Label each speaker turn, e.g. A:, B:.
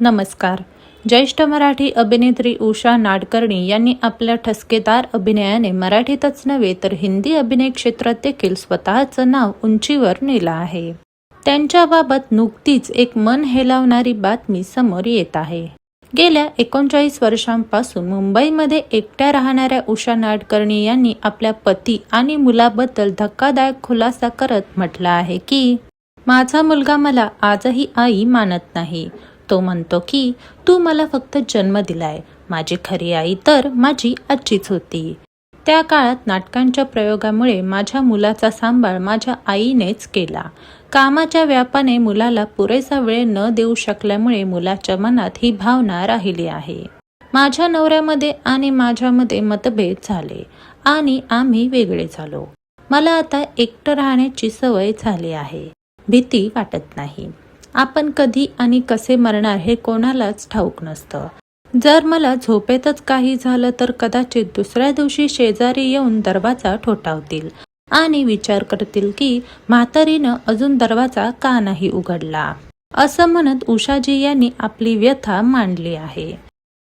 A: नमस्कार. ज्येष्ठ मराठी अभिनेत्री उषा नाडकर्णी यांनी आपल्या ठसकेदार अभिनयाने मराठीतच नव्हे तर हिंदी अभिनय क्षेत्रात देखील स्वतःचं नाव उंचीवर नेलं आहे. त्यांच्याबाबत नुकतीच एक मन हेलावणारी बातमी समोर येत आहे. गेल्या 39 वर्षांपासून मुंबईमध्ये एकट्या राहणाऱ्या उषा नाडकर्णी यांनी आपल्या पती आणि मुलाबद्दल धक्कादायक खुलासा करत म्हटलं आहे की, माझा मुलगा मला आजही आई मानत नाही. तो म्हणतो की तू मला फक्त जन्म दिलाय. माझी खरी आई तर माझी आजीच होती. त्या काळात नाटकांच्या प्रयोगामुळे माझ्या मुलाचा सांभाळ माझ्या आईनेच केला. कामाच्या व्यापाने मुलाला पुरेसा वेळ न देऊ शकल्यामुळे मुलाच्या मनात ही भावना राहिली आहे. माझ्या नवऱ्यामध्ये आणि माझ्यामध्ये मतभेद झाले आणि आम्ही वेगळे झालो. मला आता एकटं राहण्याची सवय झाली आहे. भीती वाटत नाही. आपण कधी आणि कसे मरणार हे कोणालाच ठाऊक नसतं. जर मला झोपेतच काही झालं तर कदाचित दुसऱ्या दिवशी शेजारी येऊन दरवाजा ठोठावतील आणि विचार करतील की म्हातारीनं अजून दरवाजा का नाही उघडला. असं म्हणत उषाजी यांनी आपली व्यथा मांडली आहे.